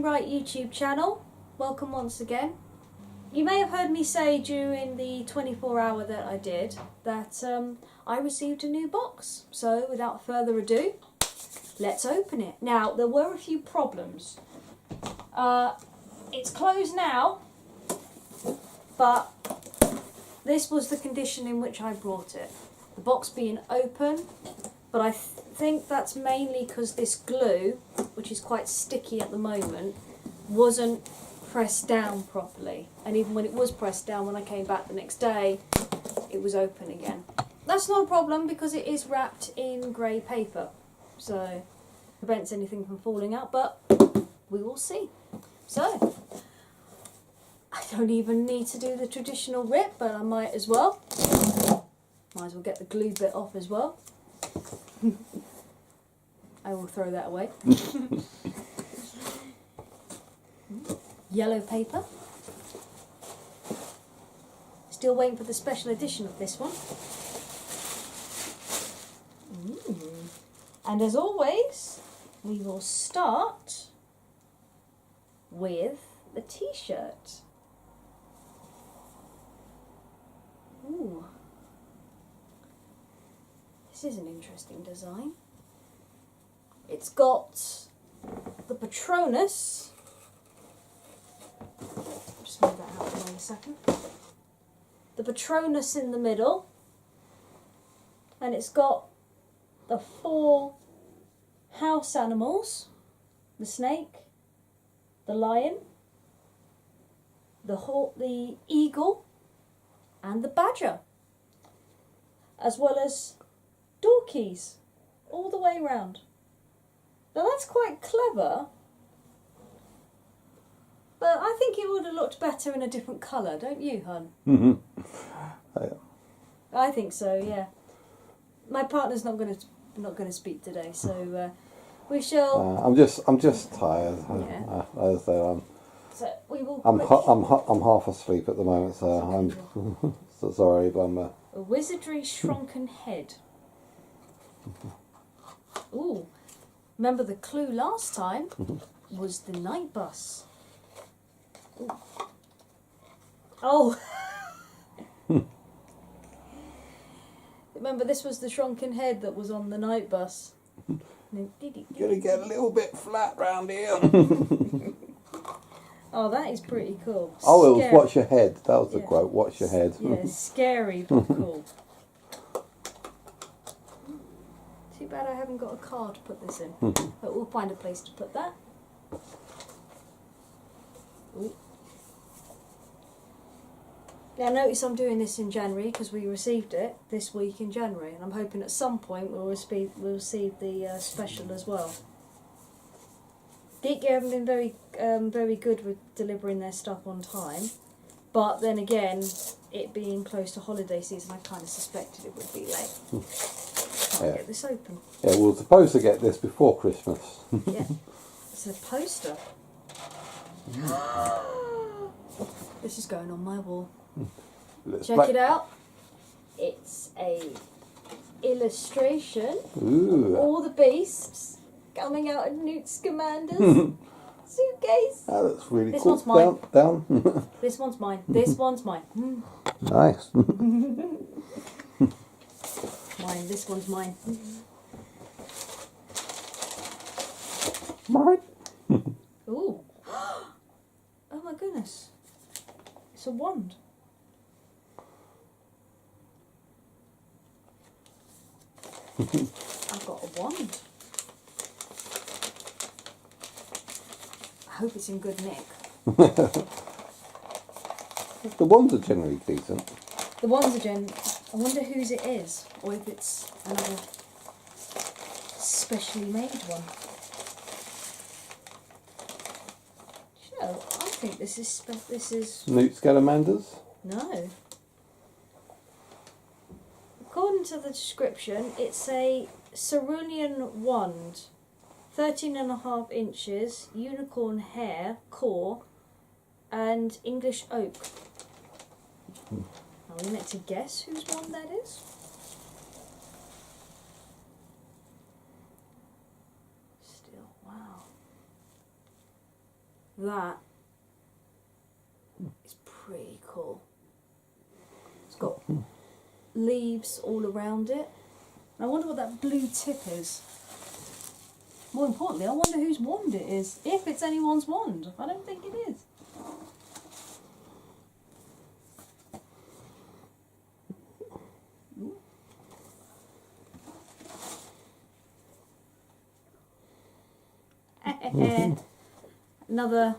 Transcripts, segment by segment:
Game Right YouTube channel. Welcome once again. You may have heard me say during the 24-hour that I did that I received a new box. So without further ado, let's open it. Now, there were a few problems. It's closed now, but this was the condition in which I brought it. The box being open, but I think that's mainly because this glue, which is quite sticky at the moment, wasn't pressed down properly. And even when it was pressed down, when I came back the next day, it was open again. That's not a problem because it is wrapped in grey paper, so prevents anything from falling out, but we will see. So, I don't even need to do the traditional rip, but I might as well. Might as well get the glue bit off as well. I will throw that away. Yellow paper. Still waiting for the special edition of this one. And as always, we will start with the t-shirt. Ooh. This is an interesting design. It's got the Patronus. I'll just move that out of the way a second. The Patronus in the middle. And it's got the 4 house animals. The snake, the lion, the eagle, and the badger. As well as door keys all the way round. Now that's quite clever, but I think it would have looked better in a different colour, don't you, hun? Yeah. I think so, yeah. My partner's not going to speak today, so we shall. I'm just tired. Yeah. So we will. I'm half asleep at the moment, so I'm so sorry, but I'm. A wizardry shrunken head. Ooh. Remember the clue last time was the night bus. Ooh. Oh! Remember this was the shrunken head that was on the night bus. Gonna get a little bit flat round here. Oh, that is pretty cool. Oh, it was watch your head. That was the quote, watch your head. Yeah, scary but cool. Too bad I haven't got a card to put this in. But we'll find a place to put that. Ooh. Now notice I'm doing this in January because we received it this week in January, and I'm hoping at some point we'll receive the special as well. Geek haven't been very good with delivering their stuff on time, but then again, it being close to holiday season, I kind of suspected it would be late. Can't get this open. Yeah, we were supposed to get this before Christmas. Yeah, it's a poster. This is going on my wall. Check it out. It's a illustration of all the beasts coming out of Newt Scamander's suitcase. That looks really This cool. one's mine. Down. This one's mine. This one's mine. Nice. Mine. This one's mine. Mine. Ooh. Oh my goodness. It's a wand. I've got a wand. I hope it's in good nick. The wands are generally decent. The wands are I wonder whose it is, or if it's another specially made one. You know, I think this is Newt Scalamanders? No. According to the description, it's a cerulean wand, 13.5 inches, unicorn hair, core, and English oak. Are we meant to guess whose wand that is? that is pretty cool. It's got leaves all around it. And I wonder what that blue tip is. More importantly, I wonder whose wand it is. If it's anyone's wand. I don't think it is. Another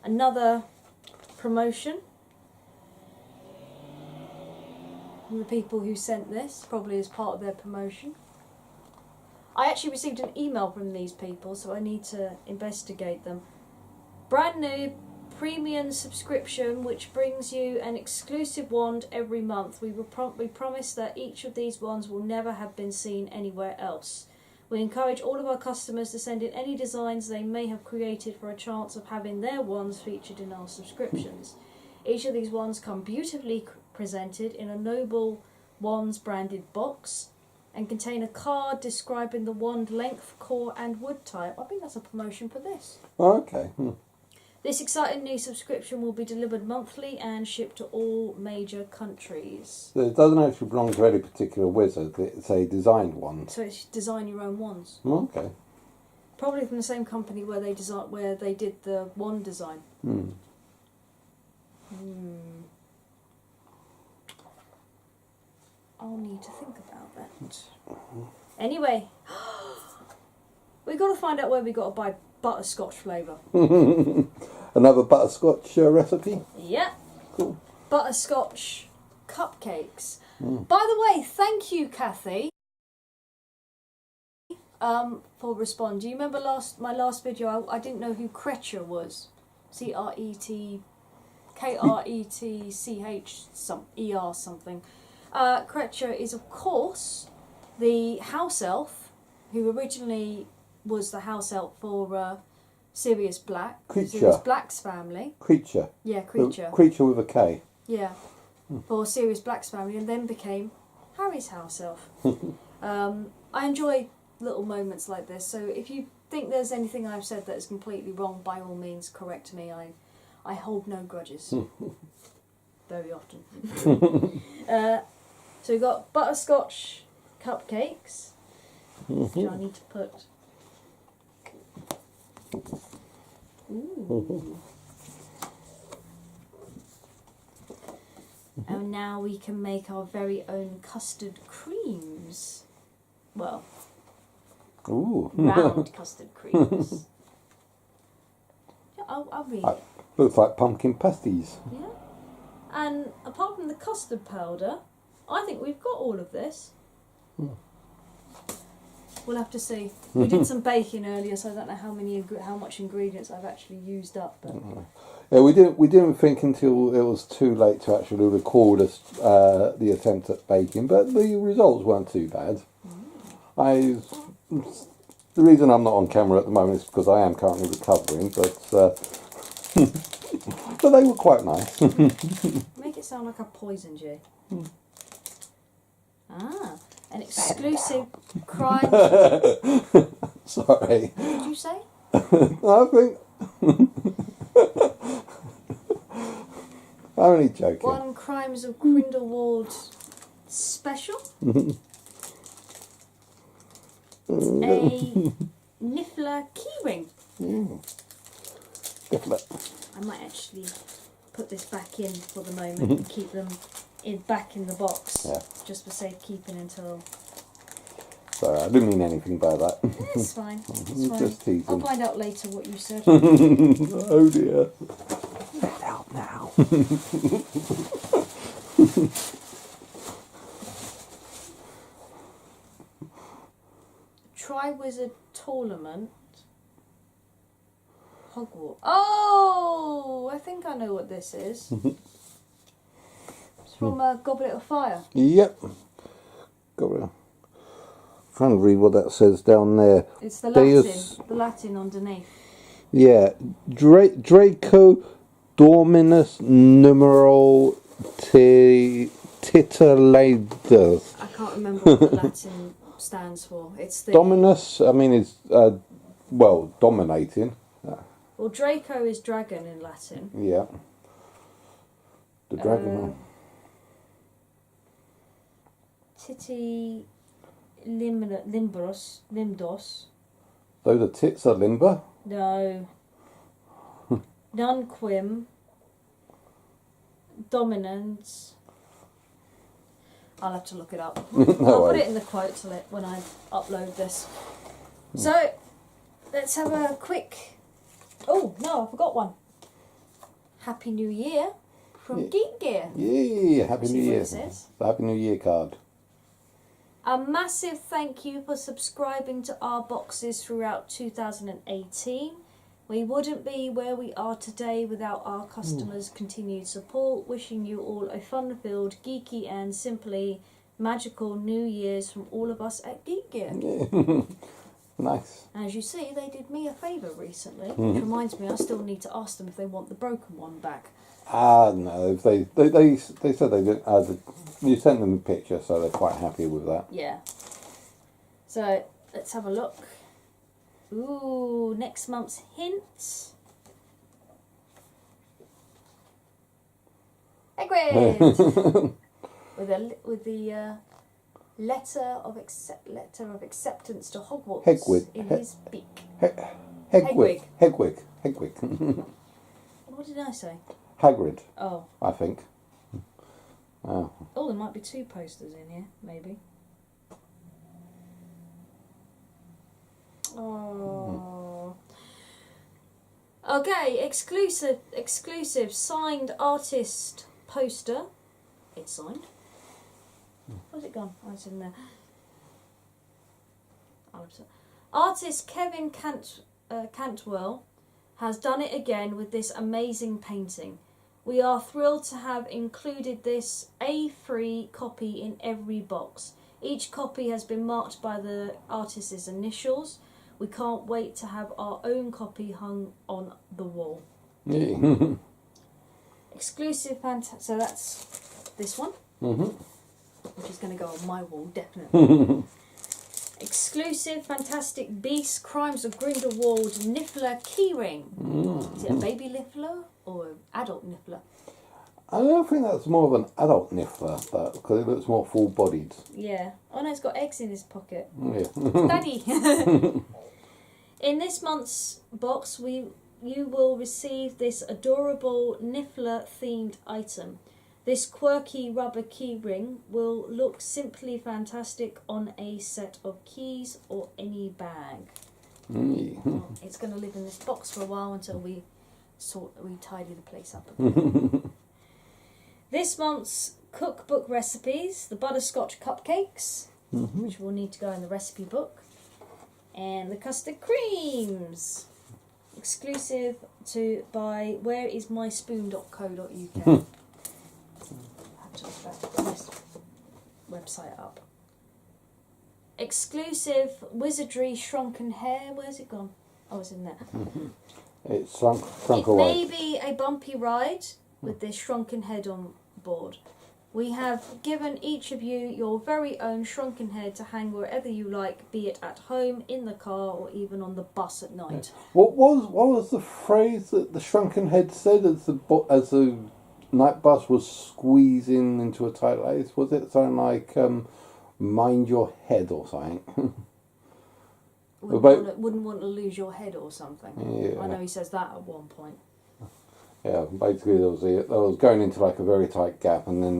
another promotion from the people who sent this, probably as part of their promotion. I actually received an email from these people, so I need to investigate them. Brand new premium subscription which brings you an exclusive wand every month. We promise that each of these wands will never have been seen anywhere else. We encourage all of our customers to send in any designs they may have created for a chance of having their wands featured in our subscriptions. Each of these wands come beautifully presented in a Noble Wands branded box and contain a card describing the wand length, core and wood type. I think that's a promotion for this. Oh, okay. This exciting new subscription will be delivered monthly and shipped to all major countries. So it doesn't actually belong to any particular wizard. It's a designed one. So it's design your own wands. Oh, okay. Probably from the same company where they did the wand design. I'll need to think about that. Anyway, we got to find out where we got to buy butterscotch flavour. Another butterscotch recipe? Yeah. Cool. Butterscotch cupcakes. By the way, thank you, Kathy, for responding. Do you remember my last video? I didn't know who Kretcher was. Kretch something. Kretcher is, of course, the house elf who originally was the house elf for Sirius Black. Creature. Sirius Black's family. Creature. Yeah, Creature. Creature with a K. Yeah, for Sirius Black's family, and then became Harry's house elf. I enjoy little moments like this, so if you think there's anything I've said that is completely wrong, by all means correct me. I hold no grudges. Very often. So we've got butterscotch cupcakes, which I need to put. Ooh. And now we can make our very own custard creams. Well, Ooh. round custard creams. Yeah, I'll read it. Looks like pumpkin pasties. Yeah. And apart from the custard powder, I think we've got all of this. We'll have to see. We did some baking earlier, so I don't know how much ingredients I've actually used up. But Yeah, we didn't think until it was too late to actually record the attempt at baking, but the results weren't too bad. The reason I'm not on camera at the moment is because I am currently recovering, but but they were quite nice. make it sound like I poisoned you. An exclusive crime. Sorry. What did you say? I think I'm only joking. One Crimes of Grindelwald special. A Niffler keyring. I might actually put this back in for the moment and keep them back in the box, just for safekeeping until... Sorry, I didn't mean anything by that. It's fine. It's fine. Just teasing. I'll find out later what you said. Oh dear. Let out now. Tri-Wizard Tournament. Hogwarts. Oh, I think I know what this is. It's from Goblet of Fire. Yep. Trying to read what that says down there. It's the Latin. The Latin underneath. Yeah. Draco Dominus Numero Titillatus. I can't remember what the Latin stands for. It's the Dominus, I mean, is, dominating. Well, Draco is dragon in Latin. Yeah. The dragon. Titi Limdos. Though the tits are limber. No. Nunquim. Dominance. I'll have to look it up. No I'll put worries. it in the quotes when I upload this. So, let's have a quick... Oh, no, I forgot one. Happy New Year from Geek Gear. Yeah, Happy See New what Year. it says? The Happy New Year card. A massive thank you for subscribing to our boxes throughout 2018. We wouldn't be where we are today without our customers' continued support. Wishing you all a fun-filled, geeky and simply magical New Year's from all of us at Geek Gear. Nice. As you see, they did me a favour recently, which reminds me I still need to ask them if they want the broken one back. No, they said they didn't. You sent them a picture, so they're quite happy with that. Yeah. So, let's have a look. Ooh, next month's hints. Hagrid! with the letter of acceptance to Hogwarts Hagrid. in his beak. Hegwig. What did I say? Hagrid, Oh. I think. Oh. Oh, there might be two posters in here, maybe. Oh. Okay, exclusive signed artist poster. It's signed. Where's it gone? Oh, it's in there. Artist Kevin Cantwell has done it again with this amazing painting. We are thrilled to have included this A3 copy in every box. Each copy has been marked by the artist's initials. We can't wait to have our own copy hung on the wall. Yeah. Exclusive so that's this one. Which is going to go on my wall, definitely. Exclusive Fantastic Beasts Crimes of Grindelwald Niffler keyring. Is it a baby Niffler or an adult Niffler? I don't think that's more of an adult Niffler, because it looks more full-bodied. Yeah. Oh no, it's got eggs in his pocket. Yeah. Daddy! In this month's box, you will receive this adorable Niffler-themed item. This quirky rubber key ring will look simply fantastic on a set of keys or any bag. It's going to live in this box for a while until we tidy the place up a bit. This month's cookbook recipes, the butterscotch cupcakes, which will need to go in the recipe book, and the custard creams, exclusive to by whereismyspoon.co.uk. This website up. Exclusive Wizardry Shrunken Hair. Where's it gone? Oh, it's in there. It's shrunk It away. may be a bumpy ride with this shrunken head on board. We have given each of you your very own shrunken head to hang wherever you like, be it at home, in the car, or even on the bus at night. What was the phrase that the shrunken head said as the night bus was squeezing into a tight lace? Was it something like mind your head or something? Wouldn't want to lose your head or something. Yeah. I know he says that at one point. Yeah, basically there was going into like a very tight gap, and then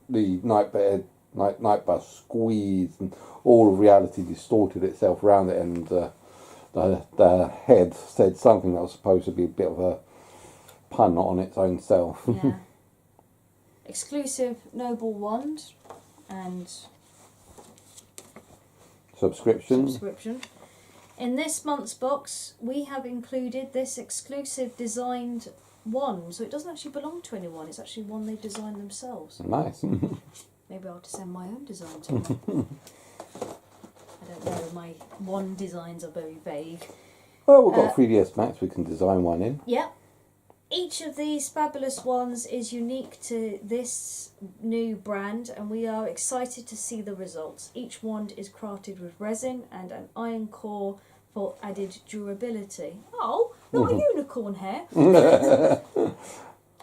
the night bus squeezed, and all of reality distorted itself around it, and the head said something that was supposed to be a bit of a pun on its own self. Yeah. Exclusive Noble Wand and subscription. In this month's box, we have included this exclusive designed wand. So it doesn't actually belong to anyone. It's actually one they've designed themselves. Nice. Maybe I'll have to send my own design to them. I don't know. My wand designs are very vague. Well, we've got 3DS Max. We can design one in. Yeah. Each of these fabulous ones is unique to this new brand, and we are excited to see the results. Each wand is crafted with resin and an iron core for added durability. Oh, not a unicorn hair.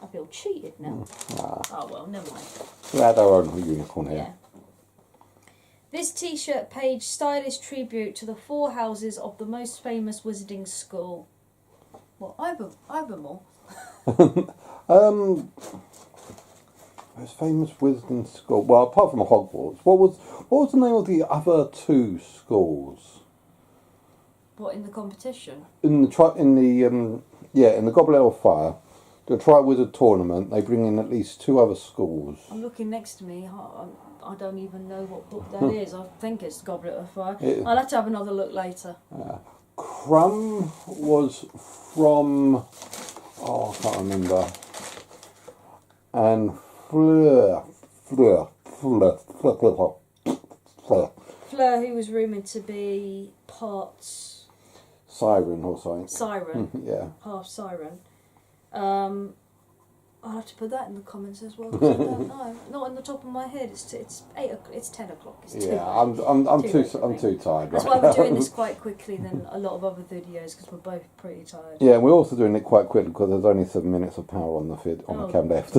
I feel cheated now. Oh well, never mind. We had our own unicorn hair. Yeah. This t-shirt paid stylish tribute to the 4 houses of the most famous wizarding school. Well, Ivermore. Most famous wizarding school. Well, apart from Hogwarts, what was the name of the other 2 schools? What, in the competition? In the Goblet of Fire, the Tri-Wizard tournament, they bring in at least 2 other schools. I'm looking next to me. I don't even know what book that is. I think it's Goblet of Fire. I'll have to have another look later. Crumb was from... I can't remember. And Fleur, who was rumoured to be part... Siren or something. Siren. Yeah. Half Siren. I'll have to put that in the comments as well, because I don't know. Not on the top of my head. It's 10 o'clock. It's too late. I'm too tired. That's why we're doing this quite quickly than a lot of other videos, because we're both pretty tired. Yeah, we're also doing it quite quickly because there's only 7 minutes of power on the cam left.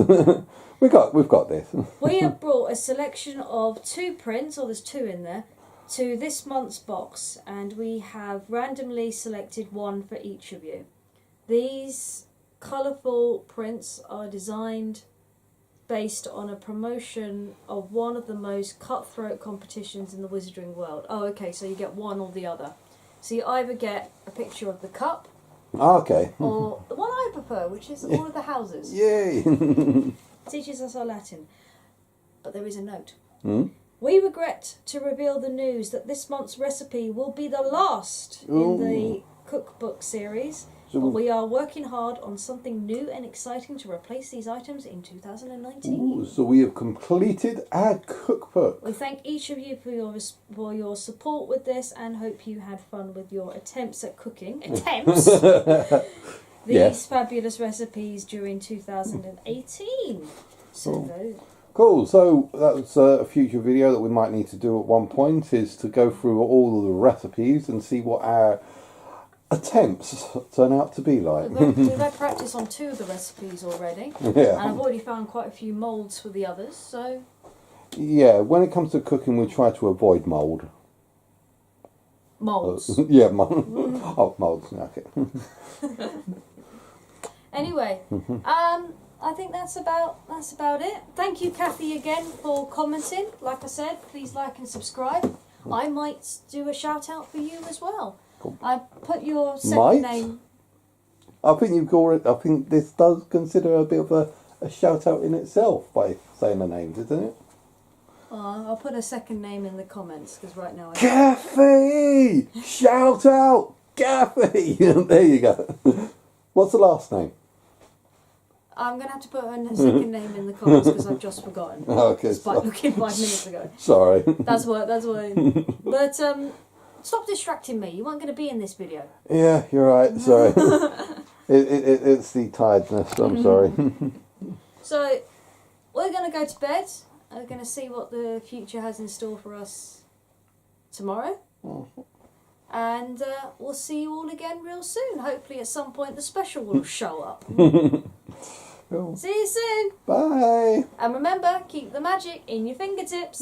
we've got this. We have brought a selection of 2 prints, or there's 2 in there, to this month's box, and we have randomly selected 1 for each of you. These colourful prints are designed based on a promotion of one of the most cutthroat competitions in the wizarding world. Oh, okay, so you get one or the other. So you either get a picture of the cup, okay, or the one I prefer, which is all of the houses. Yay! Teaches us our Latin. But there is a note. Hmm? We regret to reveal the news that this month's recipe will be the last in the cookbook series. But we are working hard on something new and exciting to replace these items in 2019. So we have completed our cookbook. We thank each of you for your support with this, and hope you had fun with your attempts at cooking. These fabulous recipes during 2018. Cool. So that's a future video that we might need to do at one point, is to go through all of the recipes and see what our attempts turn out to be like. We've had practice on 2 of the recipes already, and I've already found quite a few moulds for the others, so... Yeah, when it comes to cooking, we try to avoid mould. Moulds. Moulds, okay. Anyway, I think that's about it. Thank you, Kathy, again for commenting. Like I said, please like and subscribe. I might do a shout out for you as well. I put your second name. I think this does consider a bit of a shout out in itself by saying the names, isn't it? I'll put a second name in the comments, because right now Kathy! Shout out! Kathy! There you go. What's the last name? I'm going to have to put a second name in the comments, because I've just forgotten. Okay. Despite looking 5 minutes ago. Sorry. That's why. But, stop distracting me. You weren't going to be in this video. Yeah, you're right. Sorry. It's the tiredness. I'm sorry. So, we're going to go to bed. We're going to see what the future has in store for us tomorrow. And we'll see you all again real soon. Hopefully at some point the special will show up. Cool. See you soon. Bye. And remember, keep the magic in your fingertips.